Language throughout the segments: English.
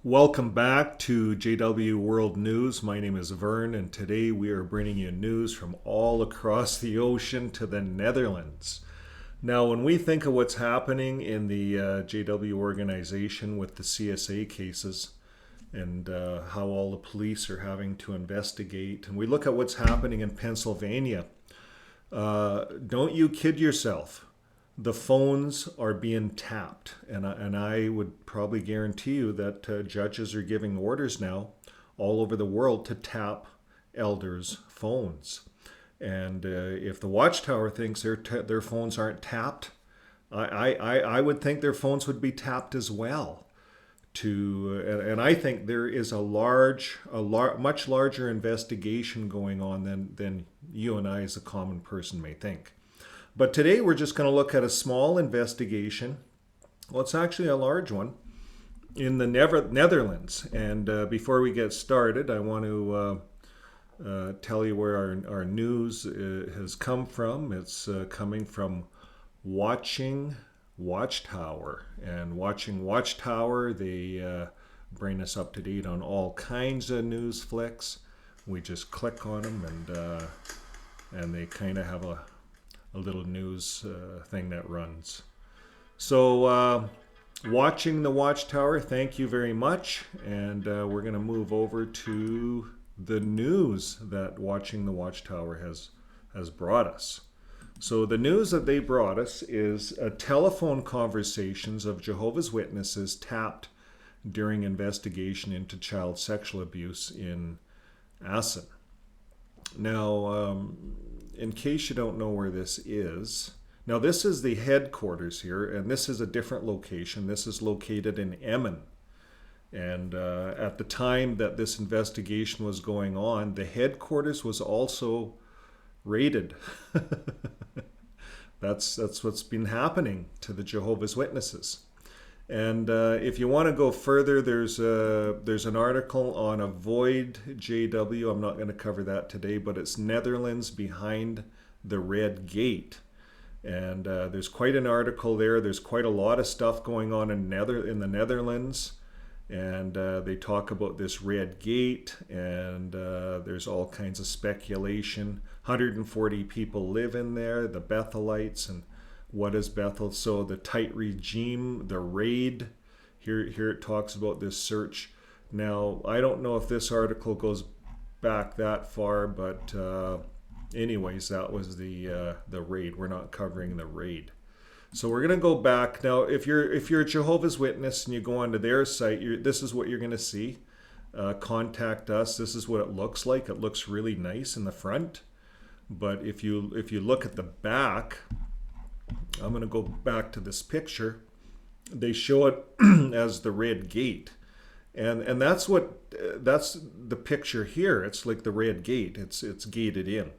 Welcome back to JW World News. My name is Vern, and today we are bringing you news from all across the ocean to the Netherlands. Now, when we think of what's happening in the JW organization with the CSA cases and how all the police are having to investigate, and we look at what's happening in Pennsylvania, don't you kid yourself. The phones are being tapped, and I would probably guarantee you that judges are giving orders now all over the world to tap elders' phones. And if the Watchtower thinks their phones aren't tapped, I would think their phones would be tapped as well. And I think there is much larger investigation going on than you and I as a common person may think. But today we're just going to look at a small investigation. Well, it's actually a large one in the Netherlands. And before we get started, I want to tell you where our news has come from. It's coming from Watchtower. And Watchtower, they bring us up to date on all kinds of news flicks. We just click on them and they kind of have a little news thing that runs. So watching the Watchtower, thank you very much. And we're going to move over to the news that watching the Watchtower has brought us. So the news that they brought us is telephone conversations of Jehovah's Witnesses tapped during investigation into child sexual abuse in Assen. Now, in case you don't know where this is, now this is the headquarters here, and this is a different location. This is located in Emmen. And at the time that this investigation was going on, the headquarters was also raided. That's what's been happening to the Jehovah's Witnesses. And if you want to go further, there's an article on Avoid JW. I'm not going to cover that today, but it's Netherlands behind the red gate. And there's quite an article there. There's quite a lot of stuff going on in the Netherlands. And they talk about this red gate, and there's all kinds of speculation. 140 people live in there, the Bethelites, and what is Bethel? So the tight regime, the raid, here it talks about this search. Now, I don't know if this article goes back that far, but anyways, that was the raid. We're not covering the raid. So we're going to go back. Now, if you're a Jehovah's Witness and you go onto their site, this is what you're going to see. Contact us. This is what it looks like. It looks really nice in the front. But if you look at the back, I'm going to go back to this picture. They show it as the red gate. And that's the picture here. It's like the red gate. It's gated in.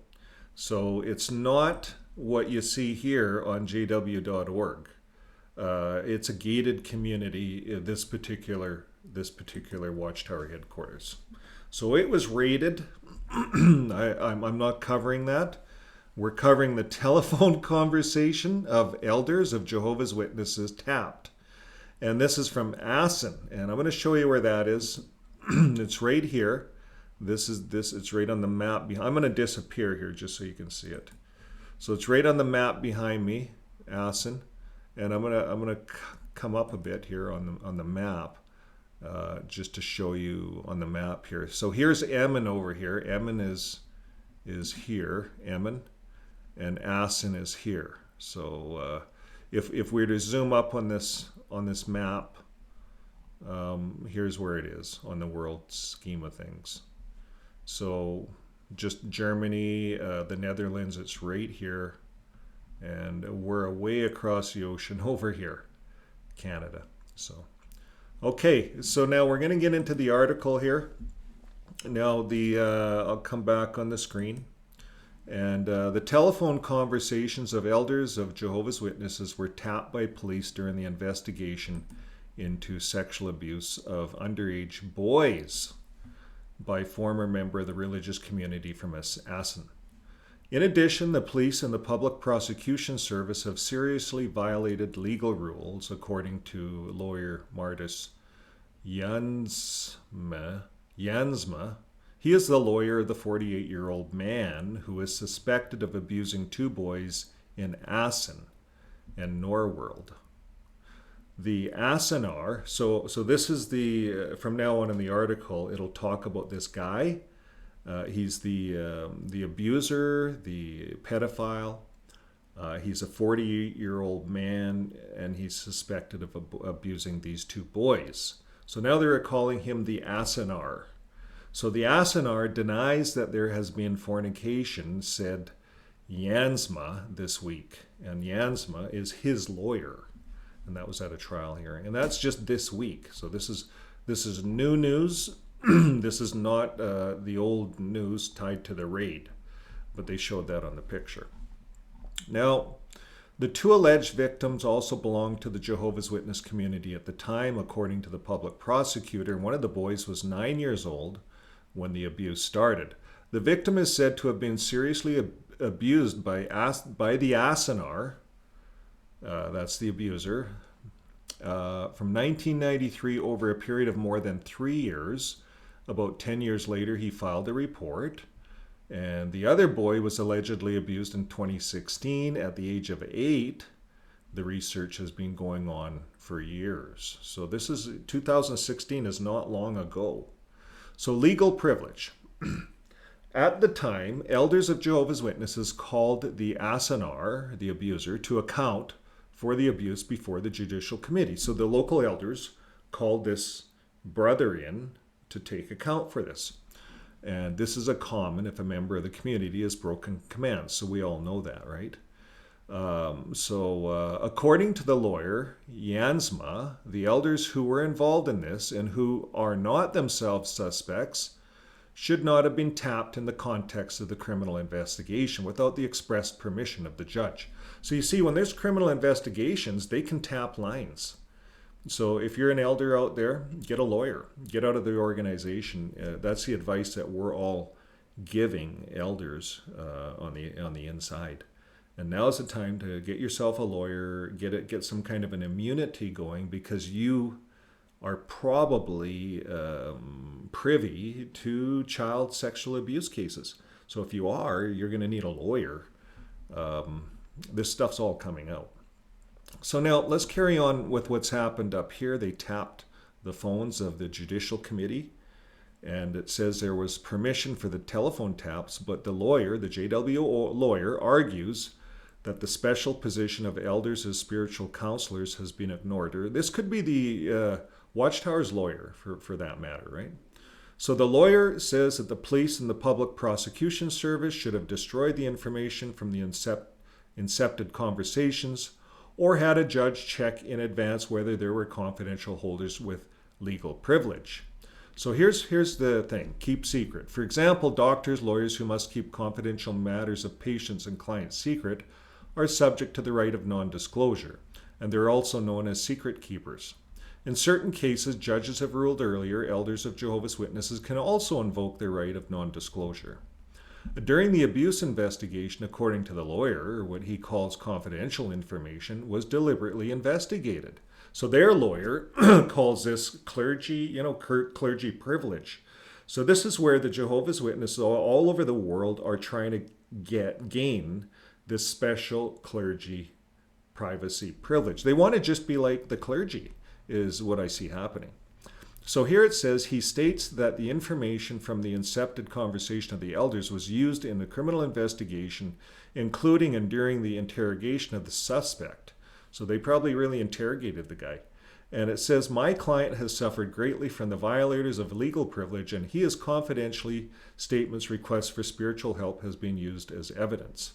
So it's not what you see here on jw.org. It's a gated community, this particular Watchtower headquarters. So it was raided. I'm not covering that. We're covering the telephone conversation of elders of Jehovah's Witnesses tapped. And this is from Assen. And I'm going to show you where that is. It's right here. It's right on the map. I'm going to disappear here just so you can see it. So it's right on the map behind me, Assen. And I'm going to come up a bit here on the map just to show you on the map here. So here's Emmen over here. Emmen is here, Emmen. And Assen is here. So if we were to zoom up on this map, here's where it is on the world scheme of things. So just Germany, the Netherlands, it's right here. And we're way across the ocean over here, Canada. So, okay, so now we're going to get into the article here. Now I'll come back on the screen. And the telephone conversations of elders of Jehovah's Witnesses were tapped by police during the investigation into sexual abuse of underage boys by former member of the religious community from Assen. In addition, the police and the Public Prosecution Service have seriously violated legal rules, according to lawyer Martis Jansma. He is the lawyer of the 48-year-old man who is suspected of abusing two boys in Assen and Norworld. The Assenar, so this is from now on in the article, it'll talk about this guy. He's the abuser, the pedophile. He's a 48-year-old man, and he's suspected of abusing these two boys. So now they're calling him the Assenar. So the Assenar denies that there has been fornication, said Jansma this week. And Jansma is his lawyer. And that was at a trial hearing. And that's just this week. So this is new news. This is not the old news tied to the raid. But they showed that on the picture. Now, the two alleged victims also belonged to the Jehovah's Witness community at the time, according to the public prosecutor. One of the boys was 9 years old when the abuse started. The victim is said to have been seriously abused by the Assenar, that's the abuser, from 1993 over a period of more than 3 years. About 10 years later, he filed a report. And the other boy was allegedly abused in 2016 at the age of 8. The research has been going on for years. So 2016 is not long ago. So legal privilege. At the time, elders of Jehovah's Witnesses called the Assenar, the abuser, to account for the abuse before the judicial committee. So the local elders called this brother in to take account for this. And this is a common if a member of the community has broken commands. So we all know that, right? According to the lawyer, Jansma, the elders who were involved in this and who are not themselves suspects should not have been tapped in the context of the criminal investigation without the expressed permission of the judge. So you see, when there's criminal investigations, they can tap lines. So if you're an elder out there, get a lawyer. Get out of the organization. That's the advice that we're all giving elders on the inside. And now's the time to get yourself a lawyer, get some kind of an immunity going, because you are probably privy to child sexual abuse cases. So if you are, you're going to need a lawyer. This stuff's all coming out. So now let's carry on with what's happened up here. They tapped the phones of the Judicial Committee, and it says there was permission for the telephone taps, but the lawyer, the JW lawyer, argues that the special position of elders as spiritual counselors has been ignored. Or this could be the Watchtower's lawyer, for that matter, right? So the lawyer says that the police and the public prosecution service should have destroyed the information from the incepted conversations, or had a judge check in advance whether there were confidential holders with legal privilege. So here's the thing, keep secret. For example, doctors, lawyers who must keep confidential matters of patients and clients secret are subject to the right of non-disclosure, and they're also known as secret keepers. In certain cases, judges have ruled earlier, elders of Jehovah's Witnesses can also invoke their right of non-disclosure. During the abuse investigation, according to the lawyer, what he calls confidential information was deliberately investigated. So their lawyer calls this clergy privilege. So this is where the Jehovah's Witnesses all over the world are trying to gain this special clergy privacy privilege. They want to just be like the clergy, is what I see happening. So here it says, he states that the information from the incepted conversation of the elders was used in the criminal investigation, including and during the interrogation of the suspect. So they probably really interrogated the guy. And it says, my client has suffered greatly from the violators of legal privilege, and he has confidentially statements, requests for spiritual help has been used as evidence.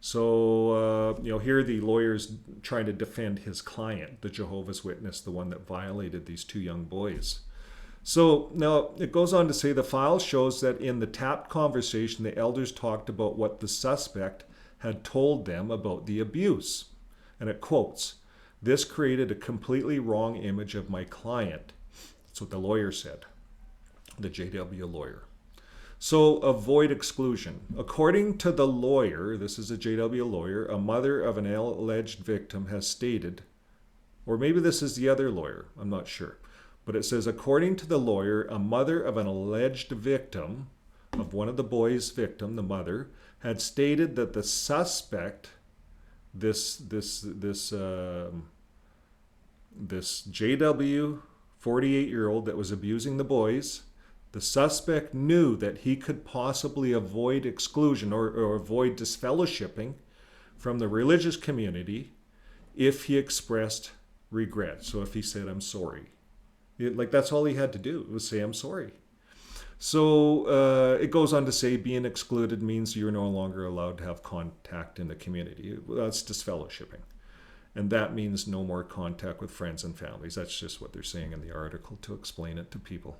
So, here the lawyer's trying to defend his client, the Jehovah's Witness, the one that violated these two young boys. So now it goes on to say the file shows that in the tapped conversation, the elders talked about what the suspect had told them about the abuse. And it quotes, "This created a completely wrong image of my client." That's what the lawyer said, the JW lawyer. So avoid exclusion. According to the lawyer, this is a JW lawyer, a mother of an alleged victim has stated, or maybe this is the other lawyer, I'm not sure, But it says, according to the lawyer, a mother of an alleged victim, of one of the boys' victim, the mother, had stated that the suspect, this JW 48-year-old that was abusing the boys, the suspect knew that he could possibly avoid exclusion or avoid disfellowshipping from the religious community if he expressed regret. So if he said, I'm sorry. That's all he had to do, was say, I'm sorry. So it goes on to say being excluded means you're no longer allowed to have contact in the community. That's disfellowshipping. And that means no more contact with friends and families. That's just what they're saying in the article to explain it to people.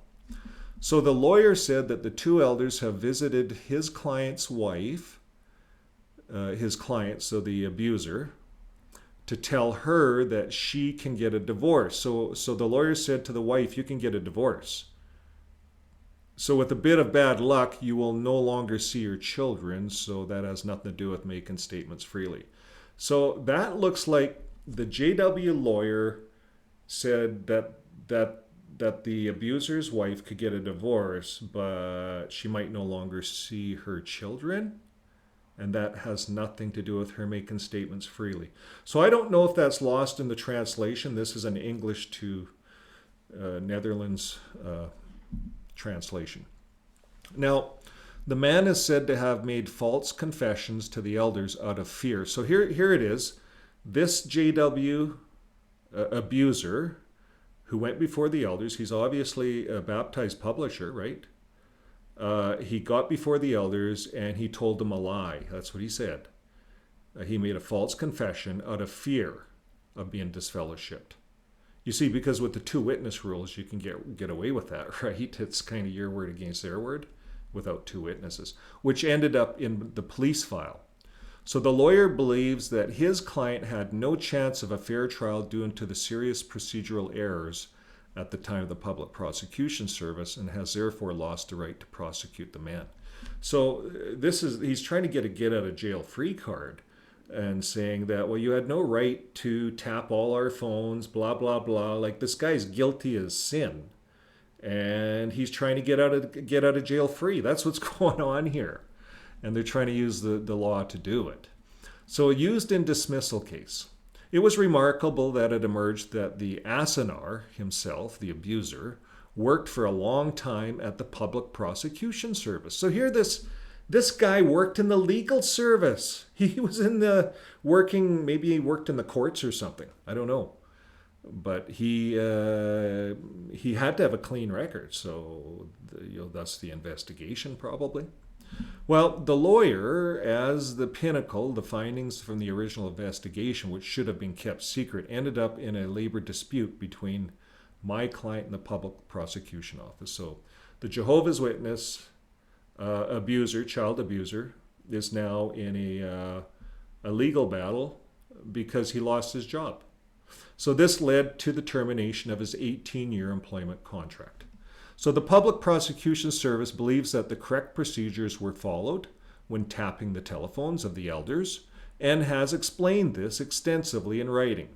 So the lawyer said that the two elders have visited his client's wife, his client, so the abuser, to tell her that she can get a divorce. So the lawyer said to the wife, you can get a divorce. So with a bit of bad luck, you will no longer see your children, so that has nothing to do with making statements freely. So that looks like the JW lawyer said that the abuser's wife could get a divorce, but she might no longer see her children, and that has nothing to do with her making statements freely. So I don't know if that's lost in the translation. This is an English to Netherlands translation. Now, the man is said to have made false confessions to the elders out of fear. So here it is. This JW abuser who went before the elders, he's obviously a baptized publisher, right? He got before the elders and he told them a lie. That's what he said. He made a false confession out of fear of being disfellowshipped. You see, because with the two witness rules, you can get away with that, right? It's kind of your word against their word without two witnesses, which ended up in the police file. So the lawyer believes that his client had no chance of a fair trial due to the serious procedural errors at the time of the public prosecution service and has therefore lost the right to prosecute the man. So he's trying to get a get out of jail free card and saying that, well, you had no right to tap all our phones, blah, blah, blah. Like, this guy's guilty as sin. And he's trying to get out of jail free. That's what's going on here. And they're trying to use the law to do it. So used in dismissal case. It was remarkable that it emerged that the Assen himself, the abuser, worked for a long time at the public prosecution service. So here this guy worked in the legal service. He was maybe he worked in the courts or something. I don't know. But he had to have a clean record. So that's the investigation probably. Well, the lawyer, as the pinnacle, the findings from the original investigation, which should have been kept secret, ended up in a labor dispute between my client and the public prosecution office. So the Jehovah's Witness child abuser, is now in a legal battle because he lost his job. So this led to the termination of his 18-year employment contract. So the Public Prosecution Service believes that the correct procedures were followed when tapping the telephones of the elders and has explained this extensively in writing.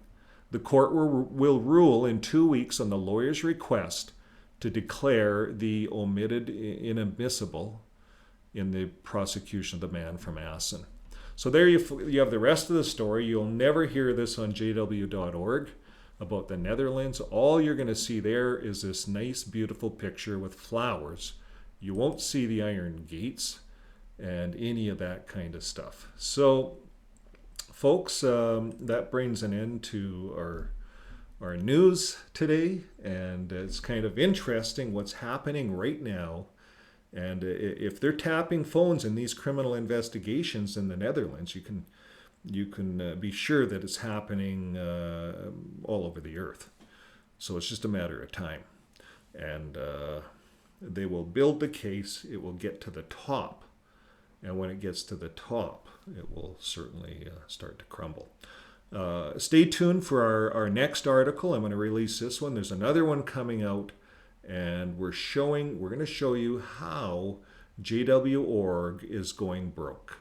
The court will rule in 2 weeks on the lawyer's request to declare the omitted inadmissible in the prosecution of the man from Assen. So there you have the rest of the story. You'll never hear this on jw.org about the Netherlands. All you're going to see there is this nice, beautiful picture with flowers. You won't see the iron gates and any of that kind of stuff. So, folks, that brings an end to our news today, and it's kind of interesting what's happening right now. And if they're tapping phones in these criminal investigations in the Netherlands, you can be sure that it's happening all over the earth. So it's just a matter of time. And they will build the case. It will get to the top. And when it gets to the top, it will certainly start to crumble. Stay tuned for our next article. I'm going to release this one. There's another one coming out. And we're going to show you how JW.org is going broke.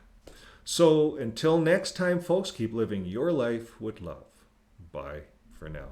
So until next time, folks, keep living your life with love. Bye for now.